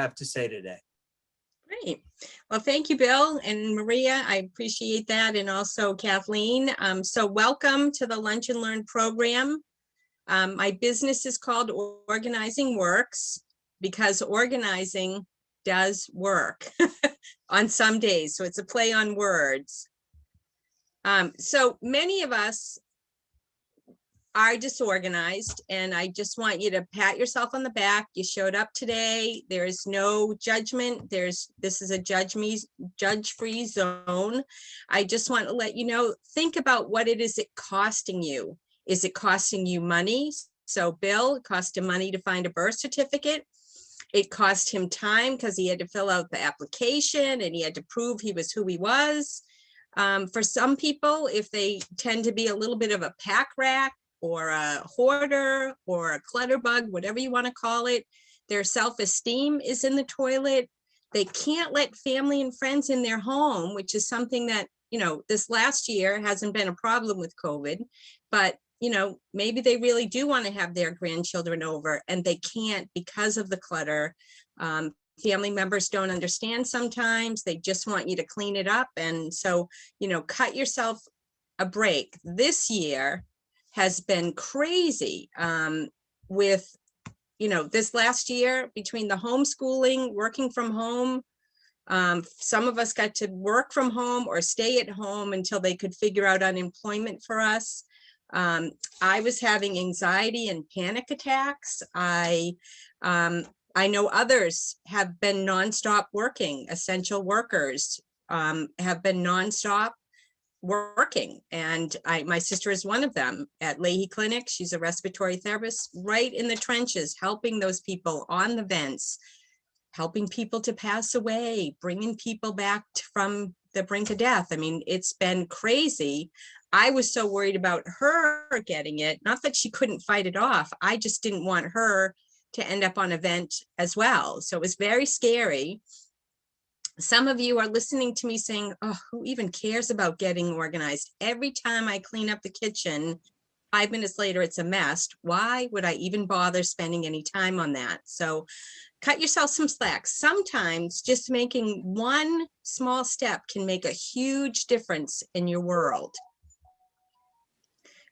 have to say today. Great. Well, thank you, Bill and Maria. I appreciate that. And also Kathleen. So welcome to the Lunch and Learn program. My business is called Organizing Works because organizing does work on some days. So it's a play on words. So many of us are disorganized, and I just want you to pat yourself on the back. You showed up today. There is no judgment. This is a judge-free zone. I just want to let you know, think about what it is costing you. Is it costing you money? So Bill, it cost him money to find a birth certificate. It cost him time because he had to fill out the application and he had to prove he was who he was. For some people, if they tend to be a little bit of a pack rat, or a hoarder, or a clutter bug, whatever you want to call it, their self-esteem is in the toilet. They can't let family and friends in their home, which is something that, this last year hasn't been a problem with COVID, but maybe they really do want to have their grandchildren over and they can't because of the clutter. Family members don't understand sometimes. They just want you to clean it up. And so, cut yourself a break. This year has been crazy with, this last year between the homeschooling, working from home. Some of us got to work from home or stay at home until they could figure out unemployment for us. I was having anxiety and panic attacks. I know others have been nonstop working. Essential workers have been nonstop working, and my sister is one of them at Leahy Clinic. She's a respiratory therapist right in the trenches, helping those people on the vents, helping people to pass away, bringing people back from the brink of death. I mean, it's been crazy. I was so worried about her getting it, not that she couldn't fight it off. I just didn't want her to end up on a vent as well. So it was very scary. Some of you are listening to me saying, oh, who even cares about getting organized? Every time I clean up the kitchen, 5 minutes later, it's a mess. Why would I even bother spending any time on that? So cut yourself some slack. Sometimes just making one small step can make a huge difference in your world.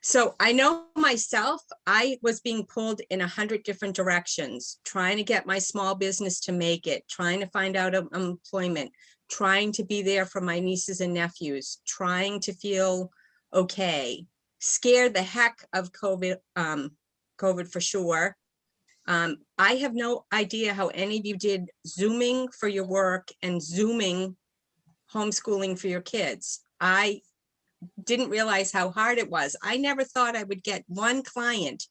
So I know myself, I was being pulled in 100 different directions, trying to get my small business to make it, trying to find out employment, trying to be there for my nieces and nephews, trying to feel okay, scared the heck of COVID for sure. I have no idea how any of you did Zooming for your work and Zooming homeschooling for your kids. I didn't realize how hard it was. I never thought I would get one client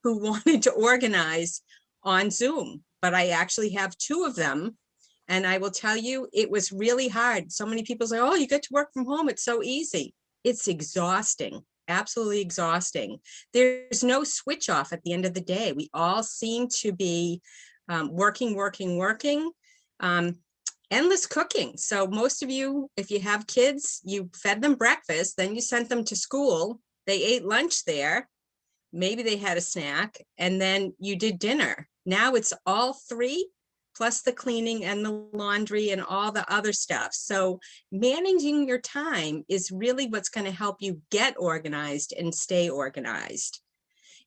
who wanted to organize on Zoom, but I actually have 2 of them. And I will tell you, it was really hard. So many people say, oh, you get to work from home. It's so easy. It's exhausting, absolutely exhausting. There's no switch off at the end of the day. We all seem to be working. Endless cooking. So most of you, if you have kids, you fed them breakfast, then you sent them to school. They ate lunch there. Maybe they had a snack, and then you did dinner. Now it's all 3, plus the cleaning and the laundry and all the other stuff. So managing your time is really what's going to help you get organized and stay organized.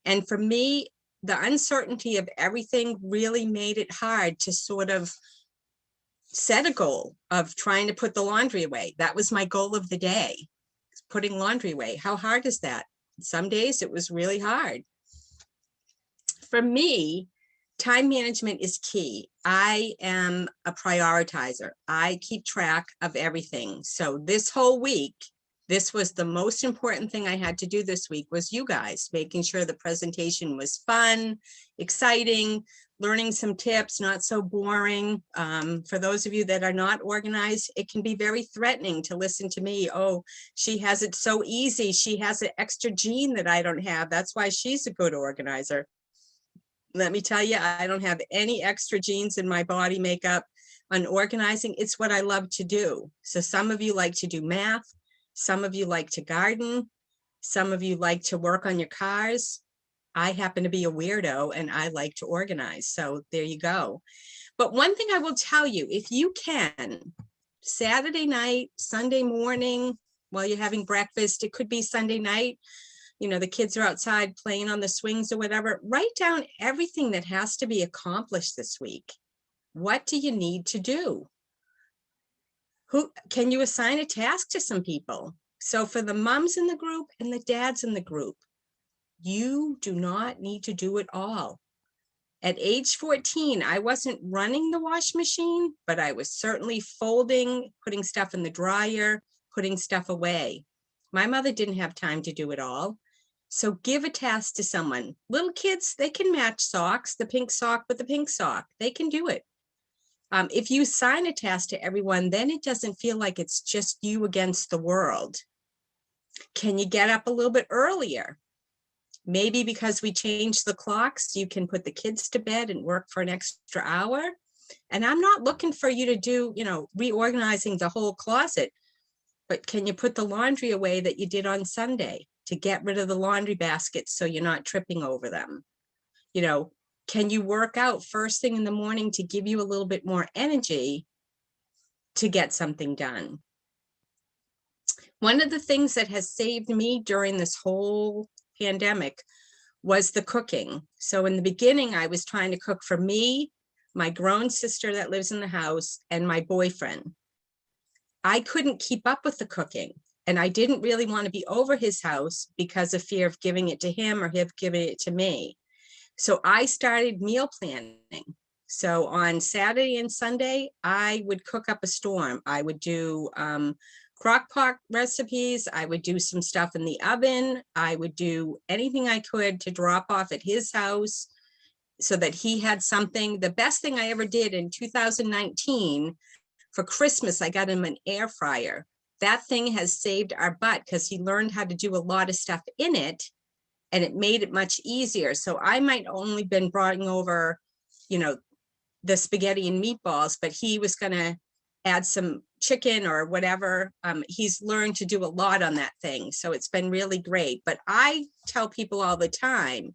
And for me, the uncertainty of everything really made it hard to sort of set a goal of trying to put the laundry away. That was my goal of the day, putting laundry away. How hard is that? Some days it was really hard. For me, time management is key. I am a prioritizer. I keep track of everything. So this whole week, this was the most important thing I had to do this week, was you guys, making sure the presentation was fun, exciting, learning some tips, not so boring. For those of you that are not organized, it can be very threatening to listen to me. Oh, she has it so easy. She has an extra gene that I don't have. That's why she's a good organizer. Let me tell you, I don't have any extra genes in my body makeup on organizing. It's what I love to do. So some of you like to do math. Some of you like to garden. Some of you like to work on your cars. I happen to be a weirdo and I like to organize. So there you go. But one thing I will tell you, if you can, Saturday night, Sunday morning, while you're having breakfast, it could be Sunday night, you know, the kids are outside playing on the swings or whatever, write down everything that has to be accomplished this week. What do you need to do? Who can you assign a task to some people? So for the moms in the group and the dads in the group, you do not need to do it all. At age 14, I wasn't running the wash machine, but I was certainly folding, putting stuff in the dryer, putting stuff away. My mother didn't have time to do it all. So give a task to someone. Little kids, they can match socks, the pink sock with the pink sock. They can do it. If you assign a task to everyone, then it doesn't feel like it's just you against the world. Can you get up a little bit earlier? Maybe because we changed the clocks, you can put the kids to bed and work for an extra hour. And I'm not looking for you to do, you know, reorganizing the whole closet, but can you put the laundry away that you did on Sunday to get rid of the laundry baskets so you're not tripping over them? You know, can you work out first thing in the morning to give you a little bit more energy to get something done? One of the things that has saved me during this whole pandemic was the cooking. So in the beginning, I was trying to cook for me, my grown sister that lives in the house, and my boyfriend. I couldn't keep up with the cooking, and I didn't really want to be over his house because of fear of giving it to him or him giving it to me. So I started meal planning. So on Saturday and Sunday, I would cook up a storm. I would do Crockpot recipes. I would do some stuff in the oven. I would do anything I could to drop off at his house so that he had something. The best thing I ever did in 2019 for Christmas, I got him an air fryer. That thing has saved our butt because he learned how to do a lot of stuff in it, and it made it much easier. So I might only been bringing over, you know, the spaghetti and meatballs, but he was going to add some chicken or whatever. He's learned to do a lot on that thing. So it's been really great. But I tell people all the time,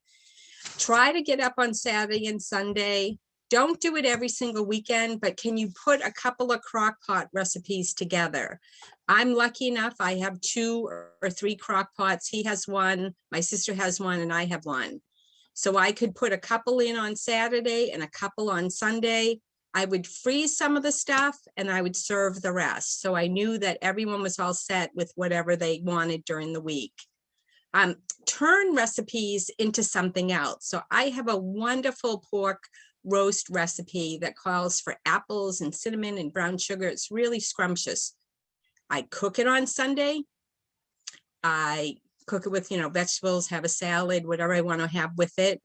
try to get up on Saturday and Sunday. Don't do it every single weekend, but can you put a couple of Crockpot recipes together? I'm lucky enough, I have 2 or 3 Crockpots. He has one, my sister has one, and I have one. So I could put a couple in on Saturday and a couple on Sunday. I would freeze some of the stuff and I would serve the rest. So I knew that everyone was all set with whatever they wanted during the week. Turn recipes into something else. So I have a wonderful pork roast recipe that calls for apples and cinnamon and brown sugar. It's really scrumptious. I cook it on Sunday. I cook it with, you know, vegetables, have a salad, whatever I want to have with it.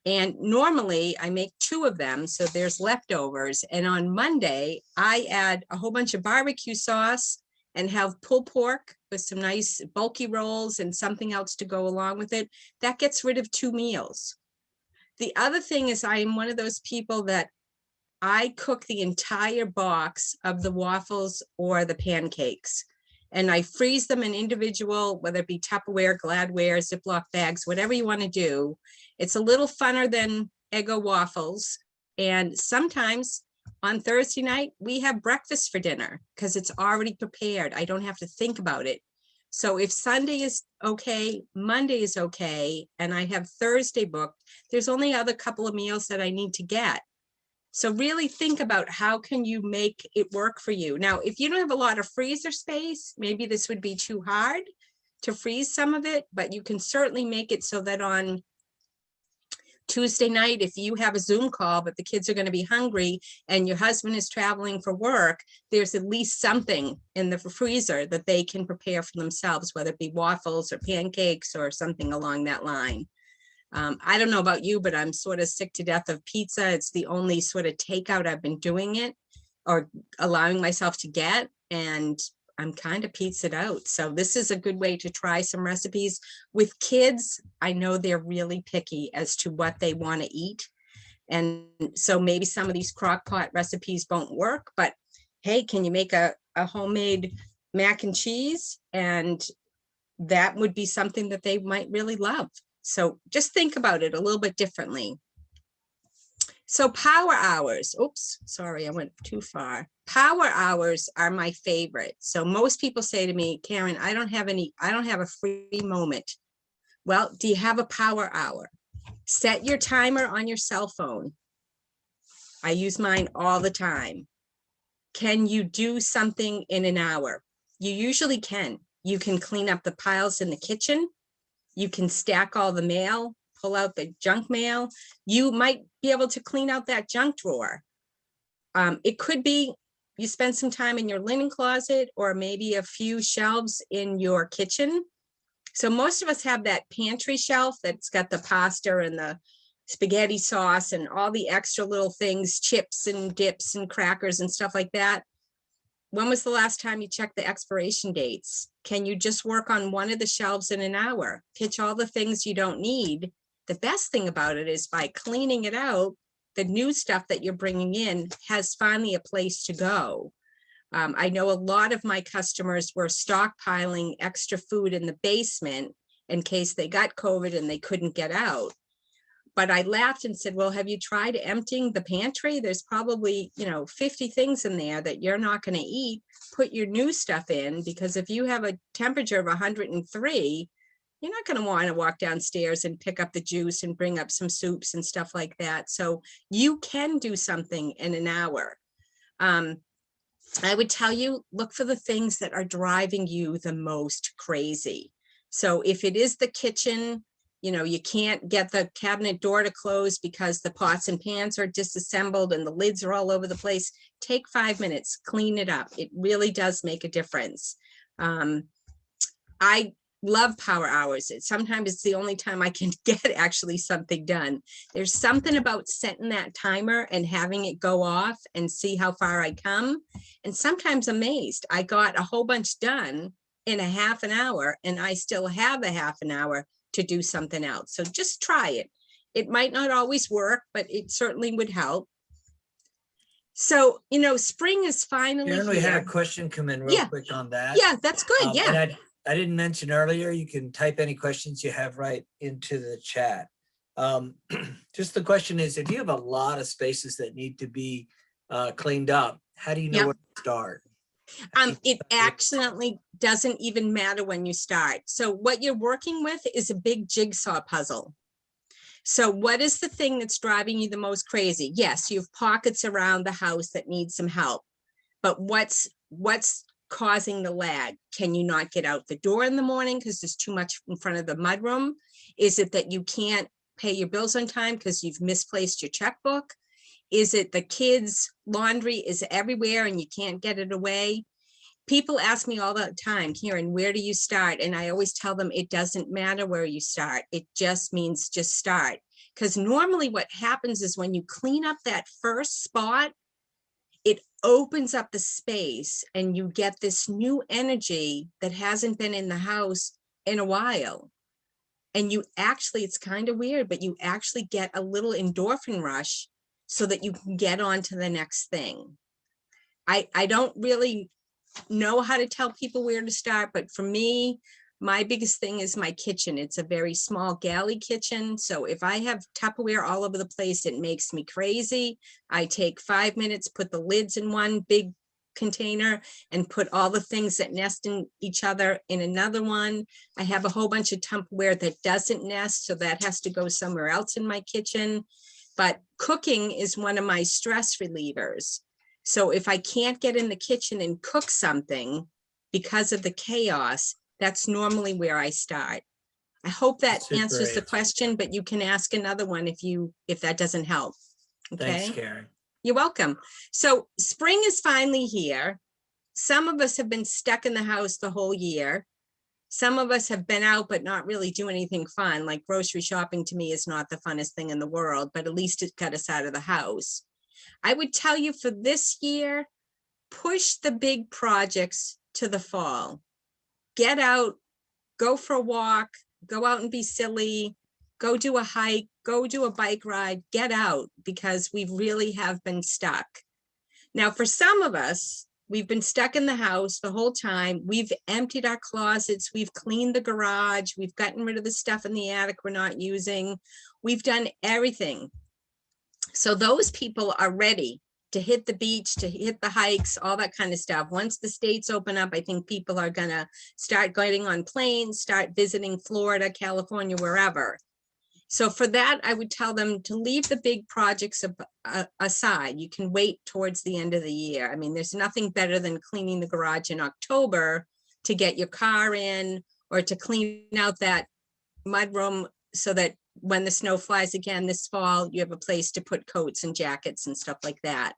And normally I make 2 of them, so there's leftovers. And on Monday, I add a whole bunch of barbecue sauce and have pulled pork with some nice bulky rolls and something else to go along with it. That gets rid of 2 meals. The other thing is I am one of those people that I cook the entire box of the waffles or the pancakes. And I freeze them in individual, whether it be Tupperware, Gladware, Ziploc bags, whatever you want to do. It's a little funner than Eggo waffles. And sometimes on Thursday night, we have breakfast for dinner because it's already prepared. I don't have to think about it. So if Sunday is okay, Monday is okay, and I have Thursday booked, there's only other couple of meals that I need to get. So really think about how can you make it work for you. Now, if you don't have a lot of freezer space, maybe this would be too hard to freeze some of it, but you can certainly make it so that on Tuesday night, if you have a Zoom call, but the kids are going to be hungry and your husband is traveling for work, there's at least something in the freezer that they can prepare for themselves, whether it be waffles or pancakes or something along that line. I don't know about you, but I'm sort of sick to death of pizza. It's the only sort of takeout I've been doing it or allowing myself to get, and I'm kind of pizzaed out. So this is a good way to try some recipes. With kids, I know they're really picky as to what they want to eat. And so maybe some of these Crockpot recipes won't work, but hey, can you make a homemade mac and cheese? And that would be something that they might really love. So just think about it a little bit differently. So power hours, oops, sorry, I went too far. Power hours are my favorite. So most people say to me, Karen, I don't have a free moment. Well, do you have a power hour? Set your timer on your cell phone. I use mine all the time. Can you do something in an hour? You usually can. You can clean up the piles in the kitchen. You can stack all the mail, pull out the junk mail. You might be able to clean out that junk drawer. It could be you spend some time in your linen closet or maybe a few shelves in your kitchen. So most of us have that pantry shelf that's got the pasta and the spaghetti sauce and all the extra little things, chips and dips and crackers and stuff like that. When was the last time you checked the expiration dates? Can you just work on one of the shelves in an hour? Pitch all the things you don't need. The best thing about it is by cleaning it out, the new stuff that you're bringing in has finally a place to go. I know a lot of my customers were stockpiling extra food in the basement in case they got COVID and they couldn't get out. But I laughed and said, well, have you tried emptying the pantry? There's probably, 50 things in there that you're not going to eat. Put your new stuff in, because if you have a temperature of 103, you're not going to want to walk downstairs and pick up the juice and bring up some soups and stuff like that. So you can do something in an hour. I would tell you, look for the things that are driving you the most crazy. So if it is the kitchen, you can't get the cabinet door to close because the pots and pans are disassembled and the lids are all over the place. Take 5 minutes, clean it up. It really does make a difference. I love power hours. Sometimes it's the only time I can get actually something done. There's something about setting that timer and having it go off and see how far I come. And sometimes amazed, I got a whole bunch done in a half an hour and I still have a half an hour to do something else. So just try it. It might not always work, but it certainly would help. So, spring is finally Karen, here. we had a question come in real quick on that. Yeah, that's good. Yeah. And I didn't mention earlier, you can type any questions you have right into the chat. Just the question is, if you have a lot of spaces that need to be cleaned up, how do you know where to start? It accidentally doesn't even matter when you start. So what you're working with is a big jigsaw puzzle. So what is the thing that's driving you the most crazy? Yes, you have pockets around the house that need some help, but what's causing the lag? Can you not get out the door in the morning because there's too much in front of the mudroom? Is it that you can't pay your bills on time because you've misplaced your checkbook? Is it the kids' laundry is everywhere and you can't get it away? People ask me all the time, Karen, where do you start? And I always tell them it doesn't matter where you start. It just means just start. Because normally what happens is when you clean up that first spot, it opens up the space and you get this new energy that hasn't been in the house in a while. And you actually, it's kind of weird, but you actually get a little endorphin rush so that you can get on to the next thing. I don't really know how to tell people where to start, but for me, my biggest thing is my kitchen. It's a very small galley kitchen. So if I have Tupperware all over the place, it makes me crazy. I take 5 minutes, put the lids in one big container and put all the things that nest in each other in another one. I have a whole bunch of Tupperware that doesn't nest, so that has to go somewhere else in my kitchen. But cooking is one of my stress relievers. So if I can't get in the kitchen and cook something because of the chaos, that's normally where I start. I hope that answers the question, but you can ask another one if that doesn't help. Okay. Thanks, Karen. You're welcome. So spring is finally here. Some of us have been stuck in the house the whole year. Some of us have been out, but not really doing anything fun. Like grocery shopping to me is not the funnest thing in the world, but at least it got us out of the house. I would tell you for this year, push the big projects to the fall. Get out, go for a walk, go out and be silly, go do a hike, go do a bike ride, get out, because we really have been stuck. Now, for some of us, we've been stuck in the house the whole time. We've emptied our closets. We've cleaned the garage. We've gotten rid of the stuff in the attic we're not using. We've done everything. So those people are ready to hit the beach, to hit the hikes, all that kind of stuff. Once the states open up, I think people are gonna start getting on planes, start visiting Florida, California, wherever. So for that, I would tell them to leave the big projects aside. You can wait towards the end of the year. I mean, there's nothing better than cleaning the garage in October to get your car in, or to clean out that mudroom so that when the snow flies again this fall, you have a place to put coats and jackets and stuff like that.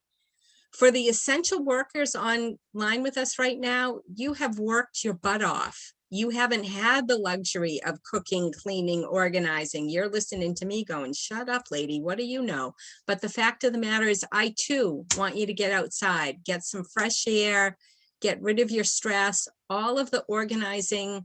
For the essential workers online with us right now, you have worked your butt off. You haven't had the luxury of cooking, cleaning, organizing. You're listening to me going, shut up, lady, what do you know? But the fact of the matter is, I too want you to get outside, get some fresh air, get rid of your stress, all of the organizing.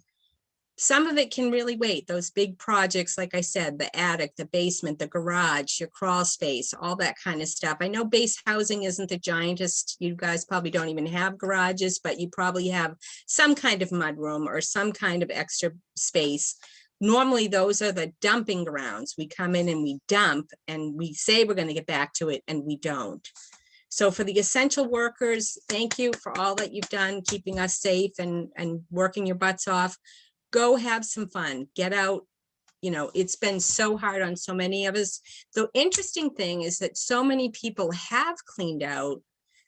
Some of it can really wait. Those big projects, like I said, the attic, the basement, the garage, your crawl space, all that kind of stuff. I know base housing isn't the giantest. You guys probably don't even have garages, but you probably have some kind of mudroom or some kind of extra space. Normally, those are the dumping grounds. We come in and we dump and we say we're going to get back to it, and we don't. So for the essential workers, thank you for all that you've done, keeping us safe and working your butts off. Go have some fun, get out. You know, it's been so hard on so many of us. The interesting thing is that so many people have cleaned out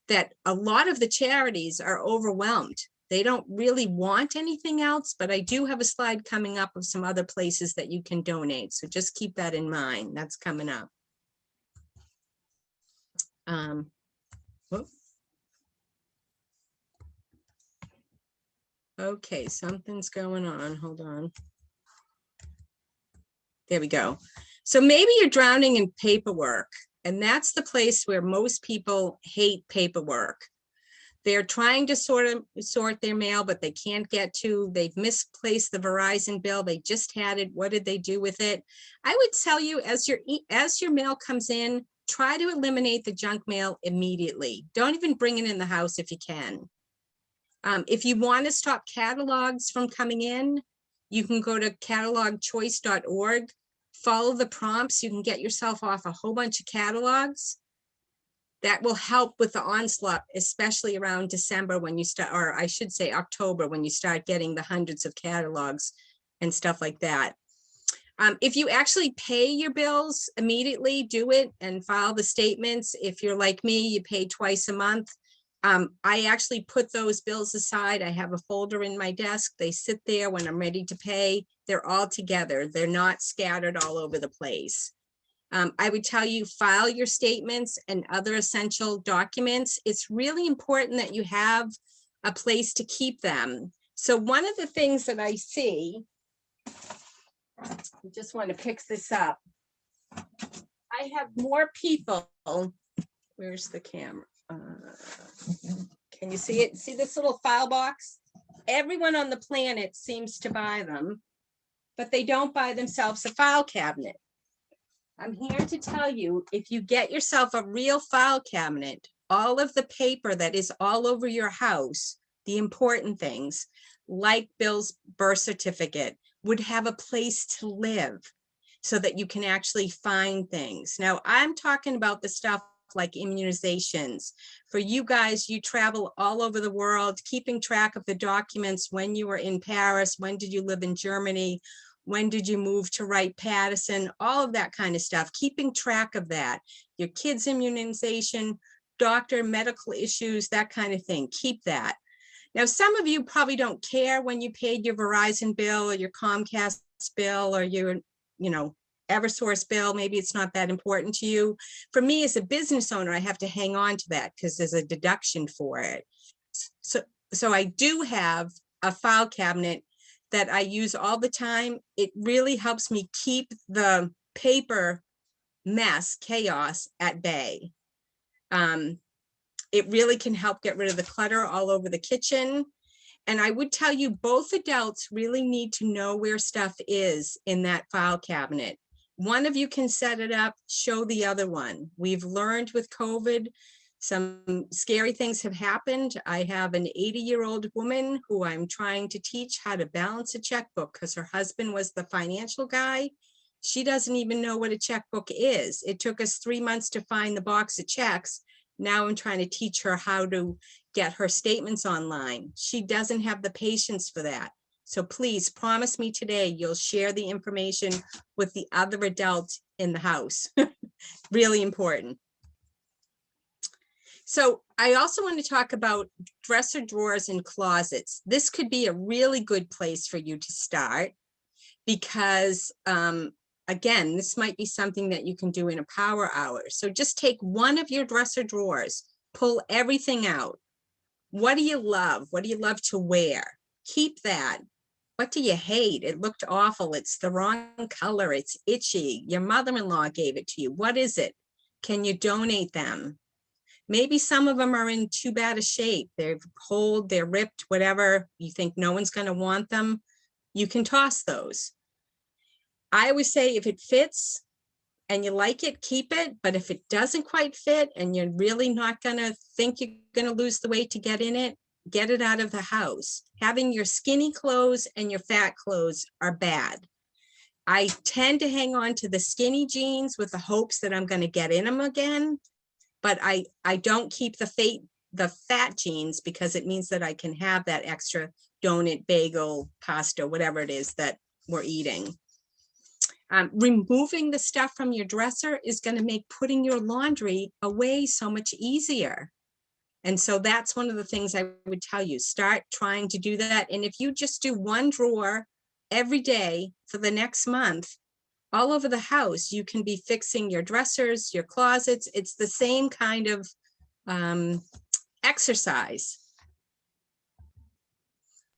that a lot of the charities are overwhelmed. They don't really want anything else, but I do have a slide coming up of some other places that you can donate. So just keep that in mind. That's coming up. Okay, something's going on. Hold on. There we go. So maybe you're drowning in paperwork, and that's the place where most people hate paperwork. They're trying to sort their mail, but they can't get to. They've misplaced the Verizon bill. They just had it. What did they do with it? I would tell you, as your mail comes in, try to eliminate the junk mail immediately. Don't even bring it in the house if you can. If you want to stop catalogs from coming in, you can go to catalogchoice.org, follow the prompts. You can get yourself off a whole bunch of catalogs. That will help with the onslaught, especially around December when you start, or I should say October, when you start getting the hundreds of catalogs and stuff like that. If you actually pay your bills immediately, do it and file the statements. If you're like me, you pay twice a month. I actually put those bills aside. I have a folder in my desk. They sit there when I'm ready to pay. They're all together. They're not scattered all over the place. I would tell you, file your statements and other essential documents. It's really important that you have a place to keep them. So one of the things that I see, I just want to pick this up. I have more people. Where's the camera? Can you see it? See this little file box? Everyone on the planet seems to buy them, but they don't buy themselves a file cabinet. I'm here to tell you, if you get yourself a real file cabinet, all of the paper that is all over your house, the important things, like Bill's birth certificate, would have a place to live so that you can actually find things. Now, I'm talking about the stuff like immunizations. For you guys, you travel all over the world, keeping track of the documents. When you were in Paris, when did you live in Germany? When did you move to Wright-Patterson? All of that kind of stuff, keeping track of that. Your kids' immunization, doctor, medical issues, that kind of thing, keep that. Now, some of you probably don't care when you paid your Verizon bill or your Comcast bill or your, Eversource bill. Maybe it's not that important to you. For me as a business owner, I have to hang on to that because there's a deduction for it. So I do have a file cabinet that I use all the time. It really helps me keep the paper mess, chaos at bay. It really can help get rid of the clutter all over the kitchen. And I would tell you, both adults really need to know where stuff is in that file cabinet. One of you can set it up, show the other one. We've learned with COVID, some scary things have happened. I have an 80-year-old woman who I'm trying to teach how to balance a checkbook because her husband was the financial guy. She doesn't even know what a checkbook is. It took us 3 months to find the box of checks. Now I'm trying to teach her how to get her statements online. She doesn't have the patience for that. So please promise me today you'll share the information with the other adults in the house. Really important. So I also want to talk about dresser drawers and closets. This could be a really good place for you to start because, again, this might be something that you can do in a power hour. So just take one of your dresser drawers, pull everything out. What do you love? What do you love to wear? Keep that. What do you hate? It looked awful. It's the wrong color. It's itchy. Your mother-in-law gave it to you. What is it? Can you donate them? Maybe some of them are in too bad a shape. They're old, they're ripped, whatever. You think no one's going to want them. You can toss those. I always say if it fits and you like it, keep it. But if it doesn't quite fit and you're really not going to think you're going to lose the weight to get in it, get it out of the house. Having your skinny clothes and your fat clothes are bad. I tend to hang on to the skinny jeans with the hopes that I'm going to get in them again. But I don't keep the fat jeans because it means that I can have that extra donut, bagel, pasta, whatever it is that we're eating. Removing the stuff from your dresser is going to make putting your laundry away so much easier. And so that's one of the things I would tell you, start trying to do that. And if you just do one drawer every day for the next month, all over the house, you can be fixing your dressers, your closets. It's the same kind of exercise.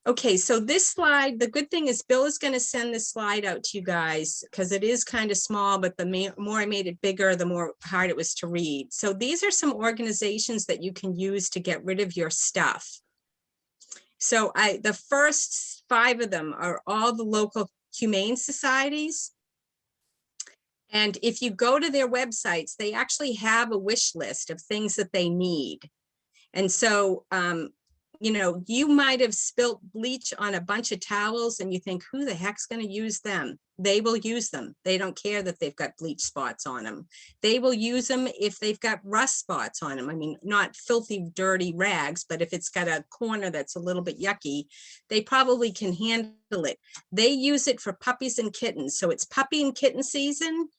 Okay, so this slide, the good thing is Bill is going to send this slide out to you guys because it is kind of small, but the more I made it bigger, the more hard it was to read. So these are some organizations that you can use to get rid of your stuff. So the first 5 of them are all the local humane societies. And if you go to their websites, they actually have a wish list of things that they need. And so, you know, you might have spilt bleach on a bunch of towels and you think, who the heck's going to use them? They will use them. They don't care that they've got bleach spots on them. They will use them if they've got rust spots on them. I mean, not filthy, dirty rags, but if it's got a corner that's a little bit yucky, they probably can handle it. They use it for puppies and kittens. So it's puppy and kitten season.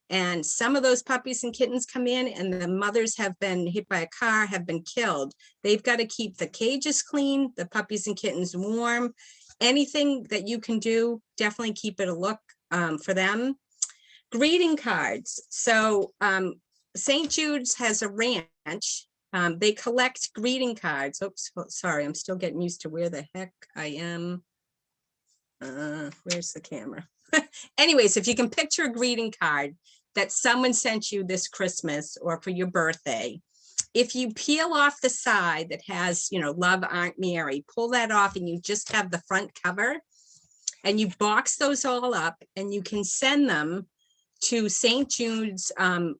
And some of those puppies and kittens come in and the mothers have been hit by a car, have been killed. They've got to keep the cages clean, the puppies and kittens warm. Anything that you can do, definitely keep it a look for them. Greeting cards. So St. Jude's has a ranch. They collect greeting cards. Oops, sorry, I'm still getting used to where the heck I am. Where's the camera? Anyways, if you can picture a greeting card that someone sent you this Christmas or for your birthday, if you peel off the side that has, you know, love Aunt Mary, pull that off and you just have the front cover and you box those all up and you can send them to St. Jude's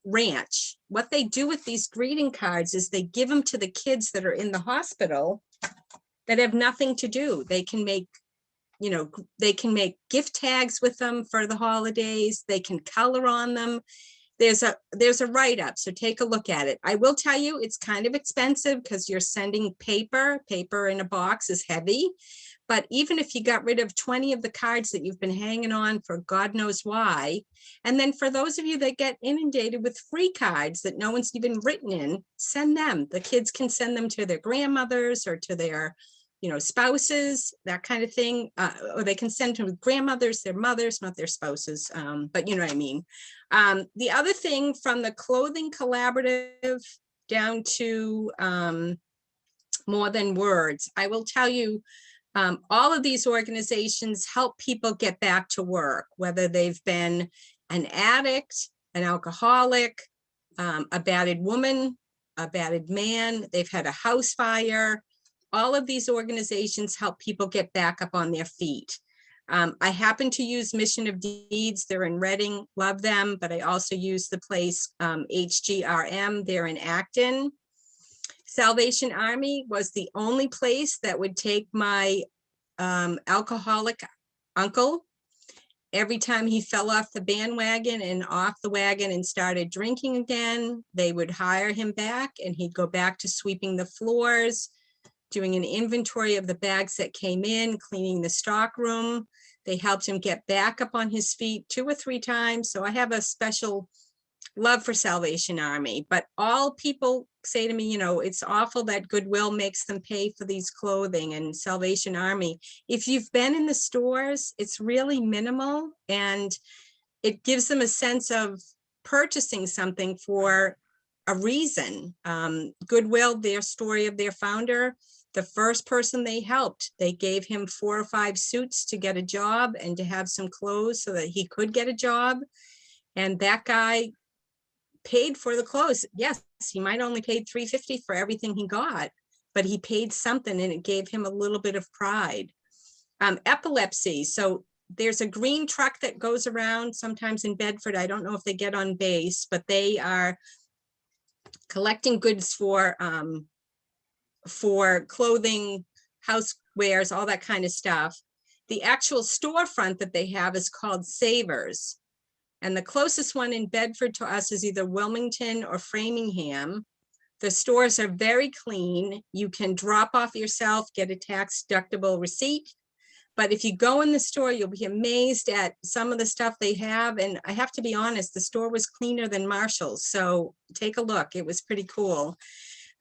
ranch. What they do with these greeting cards is they give them to the kids that are in the hospital that have nothing to do. They can make, you know, they can make gift tags with them for the holidays. They can color on them. There's a write-up, so take a look at it. I will tell you it's kind of expensive because you're sending paper in a box is heavy. But even if you got rid of 20 of the cards that you've been hanging on for God knows why, and then for those of you that get inundated with free cards that no one's even written in, send them. The kids can send them to their grandmothers or to their, you know, spouses, that kind of thing. Or they can send to grandmothers, their mothers, not their spouses, but you know what I mean. The other thing, from the Clothing Collaborative down to More Than Words, I will tell you, all of these organizations help people get back to work, whether they've been an addict, an alcoholic, a battered woman, a battered man, they've had a house fire. All of these organizations help people get back up on their feet. I happen to use Mission of Deeds. They're in Reading, love them, but I also use the place HGRM. They're in Acton. Salvation Army was the only place that would take my alcoholic uncle Every time he fell off the bandwagon and off the wagon and started drinking again, they would hire him back and he'd go back to sweeping the floors, doing an inventory of the bags that came in, cleaning the stock room. They helped him get back up on his feet 2 or 3 times. So I have a special love for Salvation Army, but all people say to me, you know, it's awful that Goodwill makes them pay for these clothing, and Salvation Army, if you've been in the stores, it's really minimal and it gives them a sense of purchasing something for a reason. Goodwill, their story of their founder, the first person they helped, they gave him 4 or 5 suits to get a job and to have some clothes so that he could get a job. And that guy paid for the clothes. Yes, he might only paid $3.50 for everything he got, but he paid something and it gave him a little bit of pride. Epilepsy. So there's a green truck that goes around sometimes in Bedford. I don't know if they get on base, but they are collecting goods for clothing, housewares, all that kind of stuff. The actual storefront that they have is called Savers. And the closest one in Bedford to us is either Wilmington or Framingham. The stores are very clean. You can drop off yourself, get a tax deductible receipt. But if you go in the store, you'll be amazed at some of the stuff they have. And I have to be honest, the store was cleaner than Marshall's. So take a look. It was pretty cool.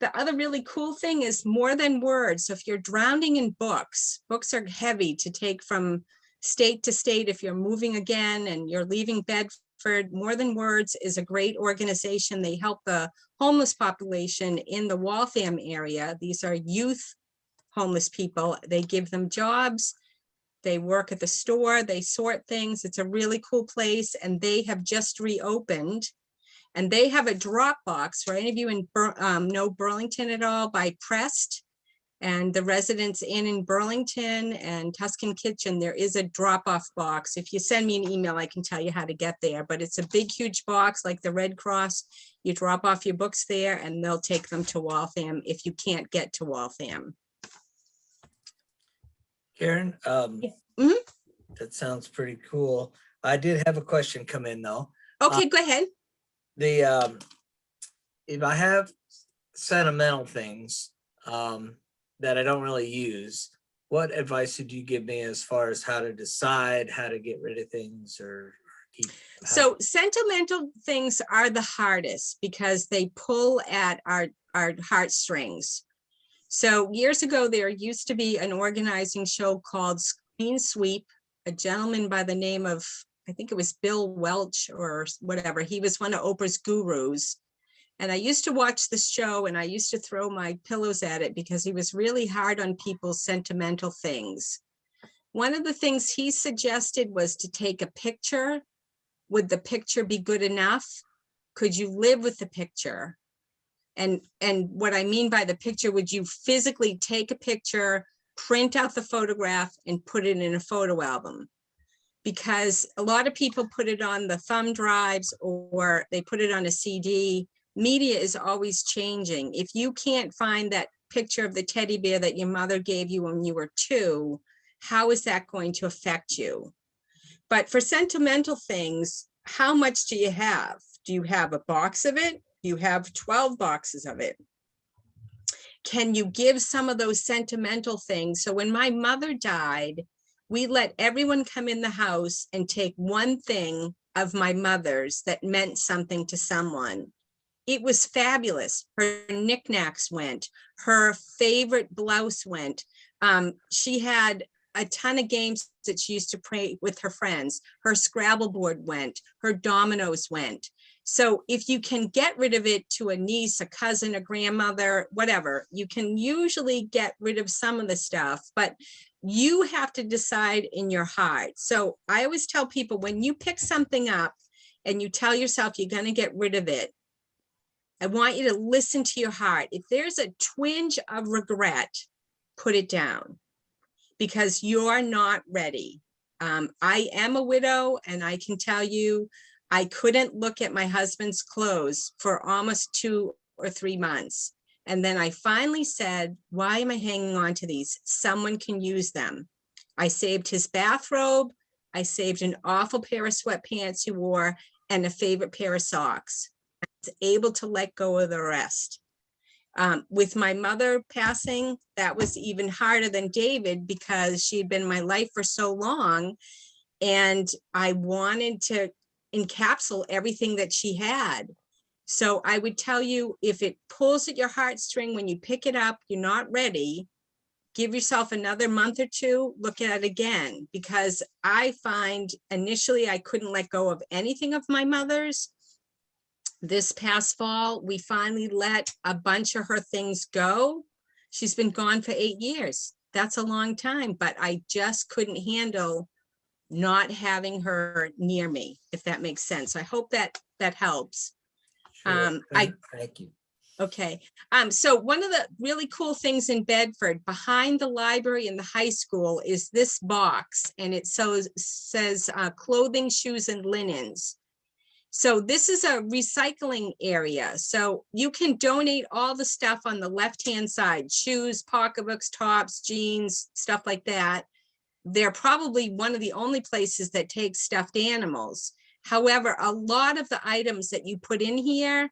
The other really cool thing is more than words. So if you're drowning in books, books are heavy to take from state to state. If you're moving again and you're leaving Bedford, More Than Words is a great organization. They help the homeless population in the Waltham area. These are youth homeless people. They give them jobs. They work at the store. They sort things. It's a really cool place. And they have just reopened. And they have a drop box for any of you in know Burlington at all, by Prest. And the residents in Burlington and Tuscan Kitchen, there is a drop-off box. If you send me an email, I can tell you how to get there. But it's a big, huge box like the Red Cross. You drop off your books there and they'll take them to Waltham if you can't get to Waltham. Karen, Mhm. that sounds pretty cool. I did have a question come in though. Okay, go ahead. If I have sentimental things that I don't really use, what advice would you give me as far as how to decide how to get rid of things or keep? So sentimental things are the hardest because they pull at our heartstrings. So years ago, there used to be an organizing show called Clean Sweep. A gentleman by the name of, I think it was Bill Welch or whatever. He was one of Oprah's gurus. And I used to watch the show and I used to throw my pillows at it because he was really hard on people's sentimental things. One of the things he suggested was to take a picture. Would the picture be good enough? Could you live with the picture? And what I mean by the picture, would you physically take a picture, print out the photograph and put it in a photo album? Because a lot of people put it on the thumb drives or they put it on a CD. Media is always changing. If you can't find that picture of the teddy bear that your mother gave you when you were 2, how is that going to affect you? But for sentimental things, how much do you have? Do you have a box of it? You have 12 boxes of it. Can you give some of those sentimental things? So when my mother died, we let everyone come in the house and take one thing of my mother's that meant something to someone. It was fabulous. Her knickknacks went, her favorite blouse went. She had a ton of games that she used to play with her friends. Her Scrabble board went, her dominoes went. So if you can get rid of it to a niece, a cousin, a grandmother, whatever, you can usually get rid of some of the stuff, but you have to decide in your heart. So I always tell people, when you pick something up and you tell yourself you're going to get rid of it, I want you to listen to your heart. If there's a twinge of regret, put it down because you're not ready. I am a widow and I can tell you, I couldn't look at my husband's clothes for almost 2 or 3 months. And then I finally said, why am I hanging on to these? Someone can use them. I saved his bathrobe. I saved an awful pair of sweatpants you wore and a favorite pair of socks. I was able to let go of the rest. With my mother passing, that was even harder than David because she had been in my life for so long. And I wanted to encapsulate everything that she had. So I would tell you, if it pulls at your heartstring when you pick it up, you're not ready, give yourself another month or two, look at it again, because I find initially I couldn't let go of anything of my mother's. This past fall, we finally let a bunch of her things go. She's been gone for 8 years. That's a long time, but I just couldn't handle not having her near me, if that makes sense. I hope that that helps. Sure. Thank you. Okay. So one of the really cool things in Bedford, behind the library and the high school, is this box, and it says clothing, shoes, and linens. So this is a recycling area. So you can donate all the stuff on the left-hand side, shoes, pocketbooks, tops, jeans, stuff like that. They're probably one of the only places that take stuffed animals. However, a lot of the items that you put in here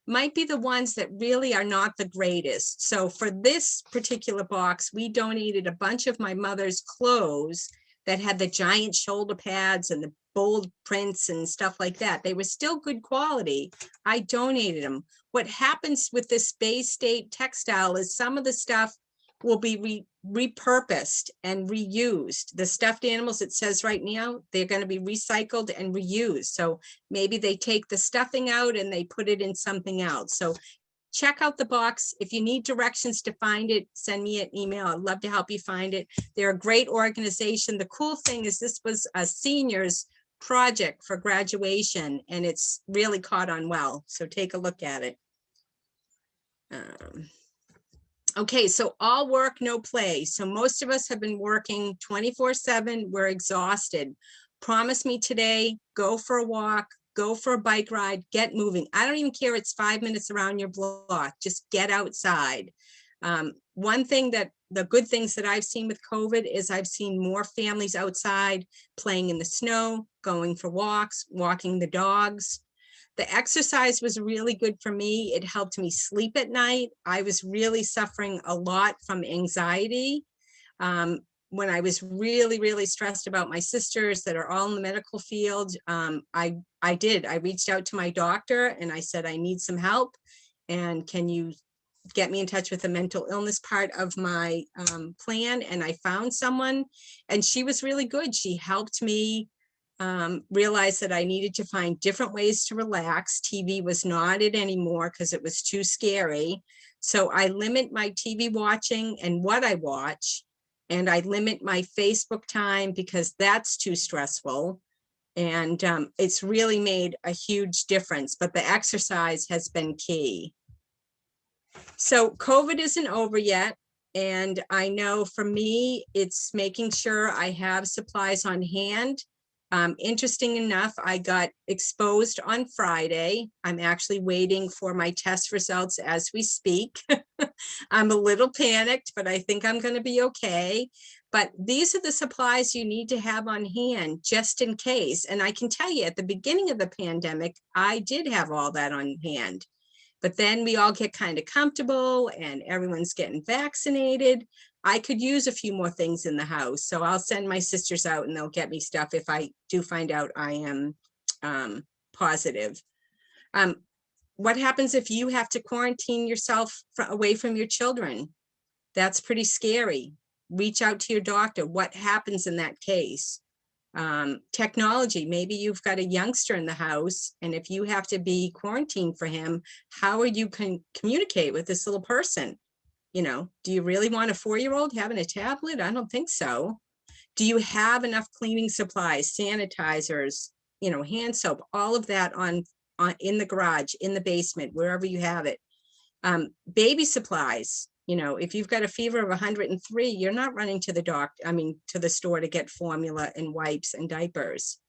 might be the ones that really are not the greatest. So for this particular box, we donated a bunch of my mother's clothes that had the giant shoulder pads and the bold prints and stuff like that. They were still good quality. I donated them. What happens with this Bay State textile is some of the stuff will be repurposed and reused. The stuffed animals, it says right now, they're going to be recycled and reused. So maybe they take the stuffing out and they put it in something else. So check out the box. If you need directions to find it, send me an email. I'd love to help you find it. They're a great organization. The cool thing is this was a seniors project for graduation, and it's really caught on well. So take a look at it. Okay, so all work, no play. So most of us have been working 24/7. We're exhausted. Promise me today, go for a walk, go for a bike ride, get moving. I don't even care, it's 5 minutes around your block, just get outside. One thing that the good things that I've seen with COVID is I've seen more families outside playing in the snow, going for walks, walking the dogs. The exercise was really good for me. It helped me sleep at night. I was really suffering a lot from anxiety. When I was really, really stressed about my sisters that are all in the medical field, I reached out to my doctor and I said, I need some help. And can you get me in touch with the mental illness part of my plan? And I found someone, and she was really good. She helped me realize that I needed to find different ways to relax. TV was not it anymore because it was too scary. So I limit my TV watching and what I watch, and I limit my Facebook time because that's too stressful. And it's really made a huge difference, but the exercise has been key. So COVID isn't over yet. And I know for me, it's making sure I have supplies on hand. Interesting enough, I got exposed on Friday. I'm actually waiting for my test results as we speak. I'm a little panicked, but I think I'm going to be okay. But these are the supplies you need to have on hand just in case. And I can tell you, at the beginning of the pandemic, I did have all that on hand. But then we all get kind of comfortable and everyone's getting vaccinated. I could use a few more things in the house. So I'll send my sisters out and they'll get me stuff if I do find out I am positive. What happens if you have to quarantine yourself away from your children? That's pretty scary. Reach out to your doctor. What happens in that case? Technology, maybe you've got a youngster in the house, and if you have to be quarantined for him, how are you can communicate with this little person? You know, do you really want a 4-year-old having a tablet? I don't think so. Do you have enough cleaning supplies, sanitizers, you know, hand soap, all of that on in the garage, in the basement, wherever you have it? Baby supplies. You know, if you've got a fever of 103, you're not running to the doctor, to the store to get formula and wipes and diapers.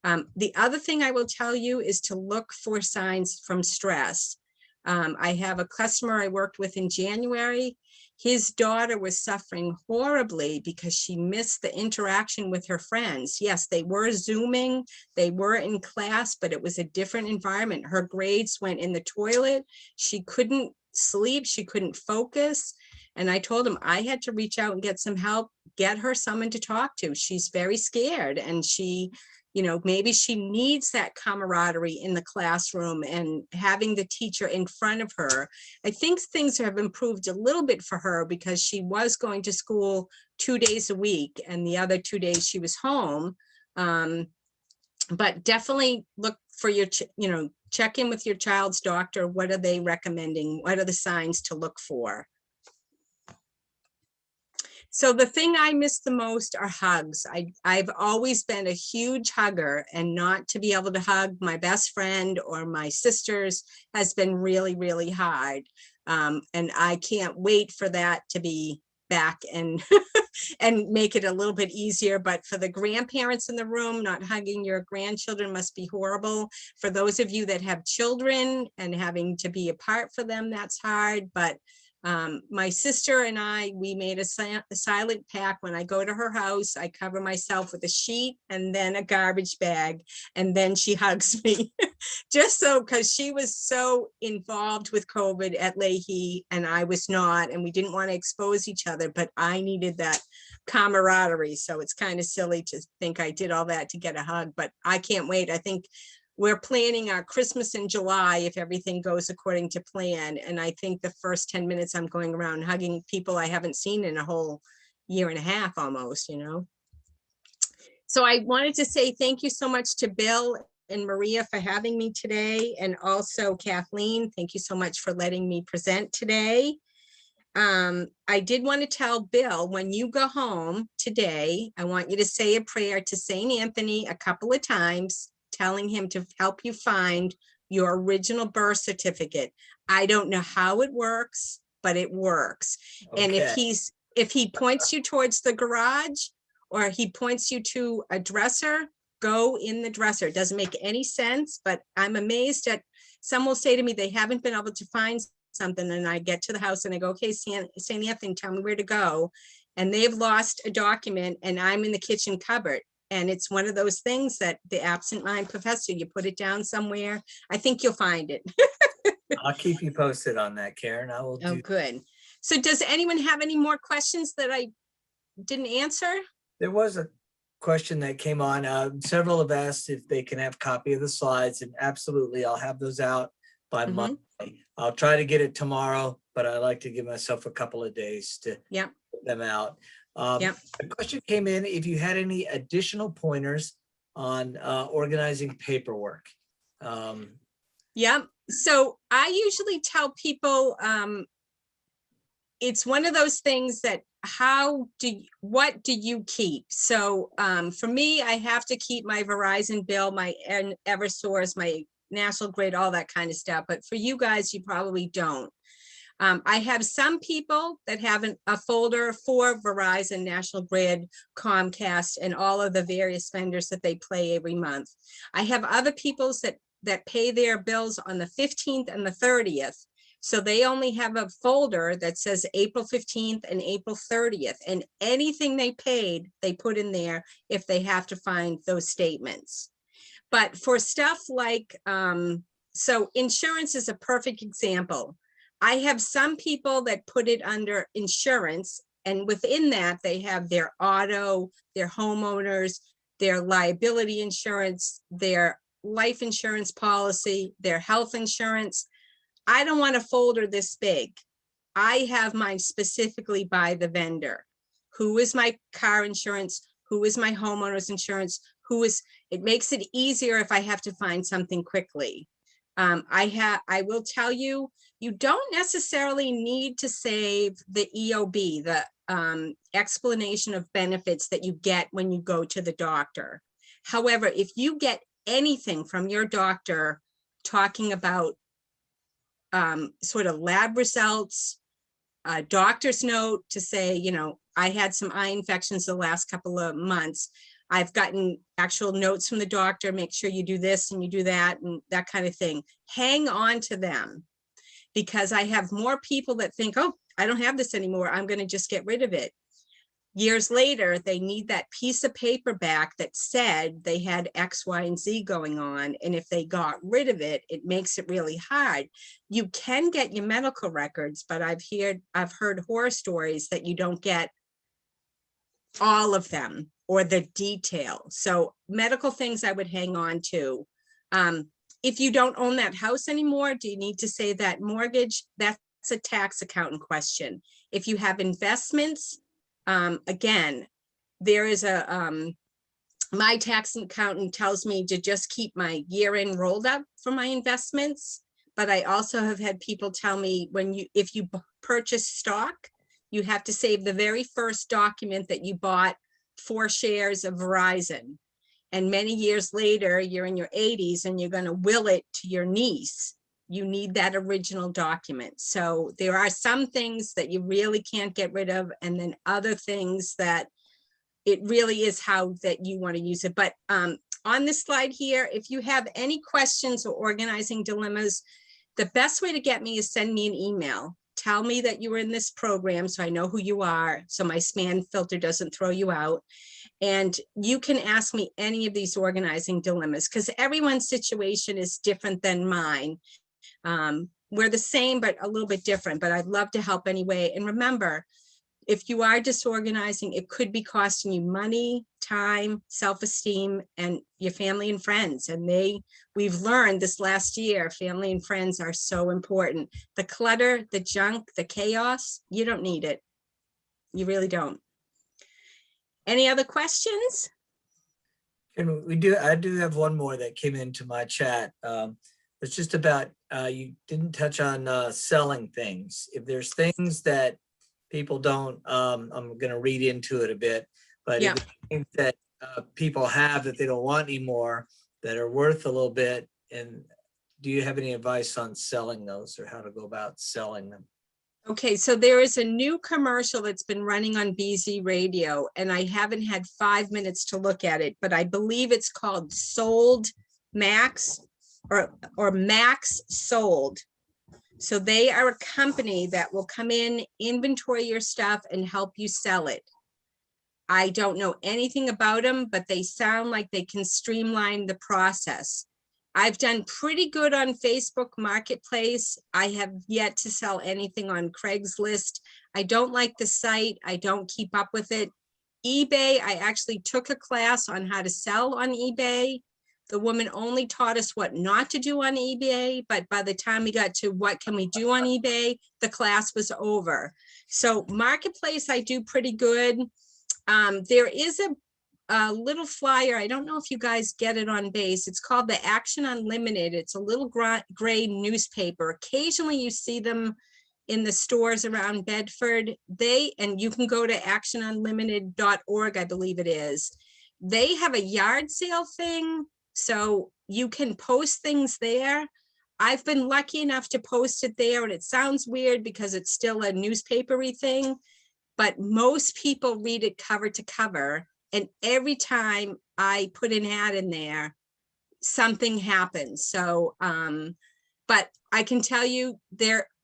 The other thing I will tell you is to look for signs from stress. I have a customer I worked with in January. his daughter was suffering horribly because she missed the interaction with her friends. Yes, they were Zooming, they were in class, but it was a different environment. Her grades went in the toilet. She couldn't sleep, she couldn't focus. And I told him I had to reach out and get some help, get her someone to talk to. She's very scared, and she, you know, maybe she needs that camaraderie in the classroom and having the teacher in front of her. I think things have improved a little bit for her because she was going to school 2 days a week and the other 2 days she was home. But definitely look for your, you know, check in with your child's doctor. What are they recommending? What are the signs to look for? So the thing I miss the most are hugs. I've always been a huge hugger, and not to be able to hug my best friend or my sisters has been really, really hard. And I can't wait for that to be back and and make it a little bit easier. But for the grandparents in the room, not hugging your grandchildren must be horrible. For those of you that have children and having to be apart for them, that's hard. But my sister and I, we made a silent pact. When I go to her house, I cover myself with a sheet and then a garbage bag, and then she hugs me. Just so, because she was so involved with COVID at Leahy and I was not, and we didn't want to expose each other, but I needed that camaraderie. So it's kind of silly to think I did all that to get a hug, but I can't wait. I think we're planning our Christmas in July if everything goes according to plan. And I think the first 10 minutes I'm going around hugging people I haven't seen in a whole year and a half almost, you know. So I wanted to say thank you so much to Bill and Maria for having me today. And also Kathleen, thank you so much for letting me present today. I did want to tell Bill, when you go home today, I want you to say a prayer to St. Anthony a couple of times, telling him to help you find your original birth certificate. I don't know how it works, but it works. Okay. And if he points you towards the garage or he points you to a dresser, go in the dresser. It doesn't make any sense, but I'm amazed at, some will say to me, they haven't been able to find something, and I get to the house and I go, okay, St. Anthony, tell me where to go. And they've lost a document and I'm in the kitchen cupboard. And it's one of those things that the absent mind professor, you put it down somewhere. I think you'll find it. I'll keep you posted on that, Karen. I will. Oh, good. So does anyone have any more questions that I didn't answer? There was a question that came on. Several have asked if they can have a copy of the slides, and absolutely, I'll have those out by Monday. I'll try to get it tomorrow, but I like to give myself a couple of days to get them out. The question came in if you had any additional pointers on organizing paperwork. So I usually tell people it's one of those things that what do you keep? So for me, I have to keep my Verizon bill, my Eversource, my National Grid, all that kind of stuff. But for you guys, you probably don't. I have some people that have a folder for Verizon, National Grid, Comcast, and all of the various vendors that they play every month. I have other people that pay their bills on the 15th and the 30th. So they only have a folder that says April 15th and April 30th. And anything they paid, they put in there if they have to find those statements. But for stuff like, so insurance is a perfect example. I have some people that put it under insurance, and within that they have their auto, their homeowners, their liability insurance, their life insurance policy, their health insurance. I don't want a folder this big. I have mine specifically by the vendor. Who is my car insurance? Who is my homeowner's insurance? It makes it easier if I have to find something quickly. I will tell you, you don't necessarily need to save the EOB, the explanation of benefits that you get when you go to the doctor. However, if you get anything from your doctor talking about sort of lab results, a doctor's note to say, you know, I had some eye infections the last couple of months. I've gotten actual notes from the doctor, make sure you do this and you do that and that kind of thing. Hang on to them, because I have more people that think, oh, I don't have this anymore. I'm going to just get rid of it. Years later, they need that piece of paper back that said they had X, Y, and Z going on. And if they got rid of it, it makes it really hard. You can get your medical records, but I've heard horror stories that you don't get all of them or the detail. So medical things I would hang on to. If you don't own that house anymore, do you need to save that mortgage? That's a tax accountant question. If you have investments, again, there is my tax accountant tells me to just keep my year-end rolled up for my investments. But I also have had people tell me if you purchase stock, you have to save the very first document that you bought 4 shares of Verizon. And many years later, you're in your 80s and you're going to will it to your niece. You need that original document. So there are some things that you really can't get rid of, and then other things that it really is how that you want to use it. But on this slide here, if you have any questions or organizing dilemmas, the best way to get me is send me an email. Tell me that you were in this program so I know who you are, so my spam filter doesn't throw you out. And you can ask me any of these organizing dilemmas, because everyone's situation is different than mine. We're the same, but a little bit different, but I'd love to help anyway. And remember, if you are disorganizing, it could be costing you money, time, self-esteem, and your family and friends. And we've learned this last year, family and friends are so important. The clutter, the junk, the chaos, you don't need it. You really don't. Any other questions? And I do have one more that came into my chat. It's just about, you didn't touch on selling things. If there's things that people don't, I'm going to read into it a bit, but Yeah. if it's things that people have that they don't want anymore that are worth a little bit, and do you have any advice on selling those or how to go about selling them? Okay, so there is a new commercial that's been running on BZ Radio, and I haven't had 5 minutes to look at it, but I believe it's called Sold Max or Max Sold. So they are a company that will come in, inventory your stuff, and help you sell it. I don't know anything about them, but they sound like they can streamline the process. I've done pretty good on Facebook Marketplace. I have yet to sell anything on Craigslist. I don't like the site. I don't keep up with it. eBay, I actually took a class on how to sell on eBay. The woman only taught us what not to do on eBay, but by the time we got to what can we do on eBay, the class was over. So Marketplace, I do pretty good. There is a little flyer. I don't know if you guys get it on base. It's called the Action Unlimited. It's a little gray newspaper. Occasionally you see them in the stores around Bedford. And you can go to actionunlimited.org, I believe it is. They have a yard sale thing, so you can post things there. I've been lucky enough to post it there, and it sounds weird because it's still a newspapery thing, but most people read it cover to cover. And every time I put an ad in there, something happens. So, but I can tell you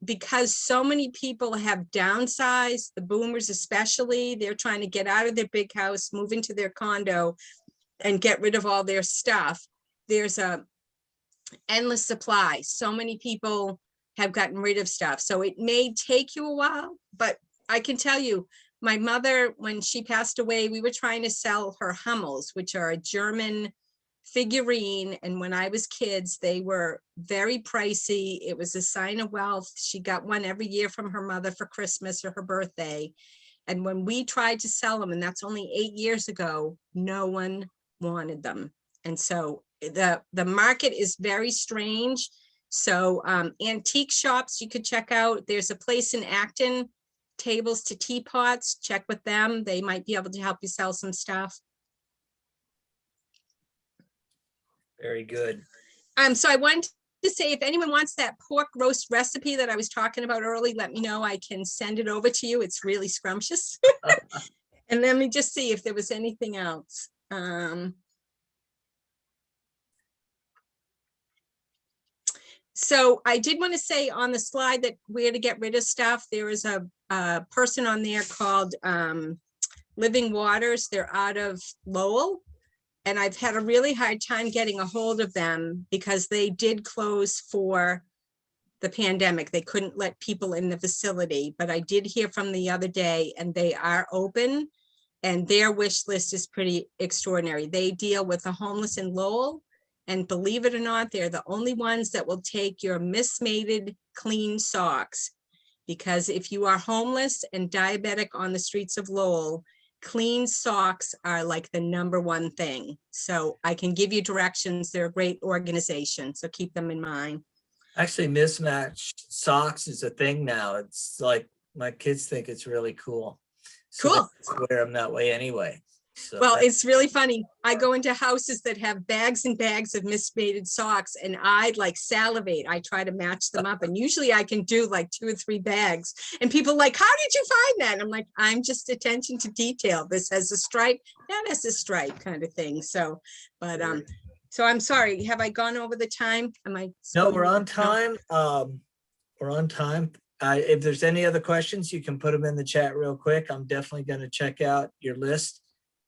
because so many people have downsized, the boomers especially, they're trying to get out of their big house, move into their condo and get rid of all their stuff. There's a endless supply. So many people have gotten rid of stuff. So it may take you a while, but I can tell you, my mother, when she passed away, we were trying to sell her Hummels, which are a German figurine. And when I was kids, they were very pricey. It was a sign of wealth. She got one every year from her mother for Christmas or her birthday. And when we tried to sell them, and that's only 8 years ago, no one wanted them. And so the market is very strange. So antique shops you could check out. There's a place in Acton, Tables to Teapots. Check with them. They might be able to help you sell some stuff. Very good. So I wanted to say, if anyone wants that pork roast recipe that I was talking about early, let me know. I can send it over to you. It's really scrumptious. And let me just see if there was anything else. So I did want to say on the slide that where to get rid of stuff, there is a a person on there called Living Waters. They're out of Lowell. And I've had a really hard time getting a hold of them because they did close for the pandemic. They couldn't let people in the facility, but I did hear from the other day and they are open and their wish list is pretty extraordinary. They deal with the homeless in Lowell, and believe it or not, they're the only ones that will take your mismated clean socks. Because if you are homeless and diabetic on the streets of Lowell, clean socks are like the #1 thing. So I can give you directions. They're a great organization, so keep them in mind. Actually, mismatched socks is a thing now. It's like my kids think it's really cool. So Cool. they wear them that way anyway. So Well, it's really funny. I go into houses that have bags and bags of mismated socks and I like salivate. I try to match them up and usually I can do like 2 or 3 bags and people are like, how did you find that? And I'm like, I'm just attention to detail. This has a stripe, that has a stripe kind of thing. So, but so I'm sorry, have I gone over the time? Am I? no, we're on time. We're on time. If there's any other questions, you can put them in the chat real quick. I'm definitely going to check out your list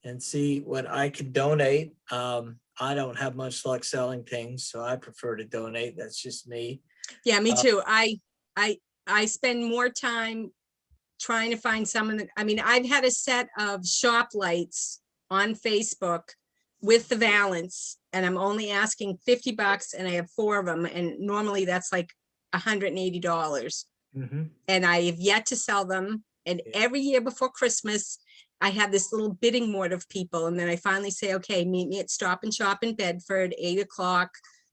and see what I can donate. I don't have much luck selling things, so I prefer to donate. That's just me. Yeah, me too. I spend more time trying to find someone that, I mean, I've had a set of shop lights on Facebook with the Valance and I'm only asking $50 and I have 4 of them. And normally that's like $180. And I have yet to sell them. And every year before Christmas, I have this little bidding war of people. And then I finally say, okay, meet me at Stop and Shop in Bedford, 8 o'clock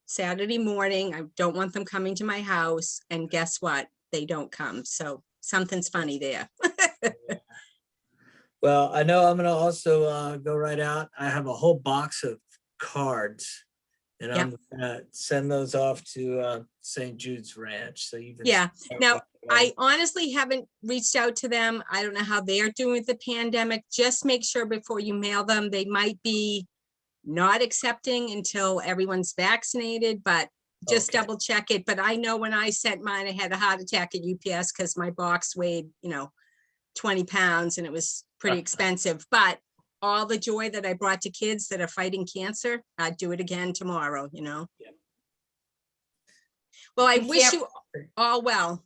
Saturday morning. I don't want them coming to my house. And guess what? They don't come. So something's funny there. Well, I know I'm going to also go right out. I have a whole box of cards and I'm going to send those off to St. Jude's Ranch. So you can. Yeah. Now, I honestly haven't reached out to them. I don't know how they're doing with the pandemic. Just make sure before you mail them, they might be not accepting until everyone's vaccinated, but just double check it. But I know when I sent mine, I had a heart attack at UPS because my box weighed, 20 pounds and it was pretty expensive. But all the joy that I brought to kids that are fighting cancer, I'd do it again tomorrow, Well, I wish you all well.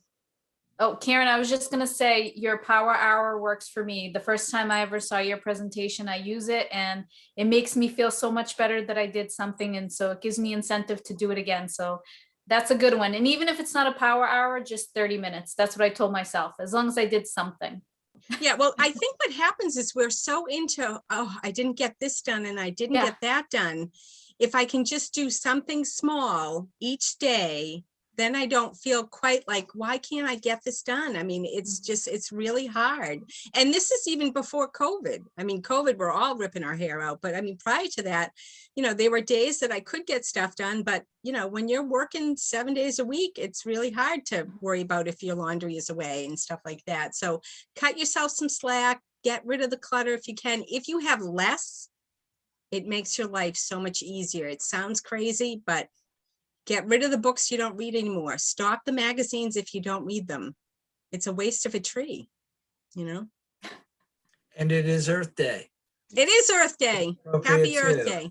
Oh, Karen, I was just going to say your power hour works for me. The first time I ever saw your presentation, I use it and it makes me feel so much better that I did something. And so it gives me incentive to do it again. So that's a good one. And even if it's not a power hour, just 30 minutes. That's what I told myself, as long as I did something. Yeah, well, I think what happens is we're so into, oh, I didn't get this done and I didn't get that done. If I can just do something small each day, then I don't feel quite like, why can't I get this done? I mean, it's really hard. And this is even before COVID. I mean, COVID, we're all ripping our hair out. But I mean, prior to that, there were days that I could get stuff done. But, when you're working 7 days a week, it's really hard to worry about if your laundry is away and stuff like that. So cut yourself some slack, get rid of the clutter if you can. If you have less, it makes your life so much easier. It sounds crazy, but get rid of the books you don't read anymore. Stop the magazines if you don't read them. It's a waste of a tree, And it is Earth Day. It is Earth Day. Happy Earth Day.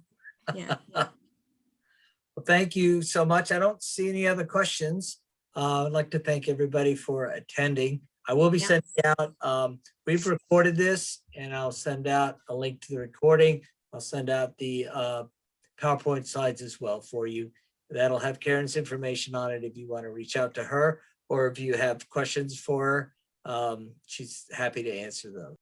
Yeah. Well, thank you so much. I don't see any other questions. I'd like to thank everybody for attending. I will be sending out, we've recorded this and I'll send out a link to the recording. I'll send out the PowerPoint slides as well for you. That'll have Karen's information on it if you want to reach out to her or if you have questions for her. She's happy to answer those.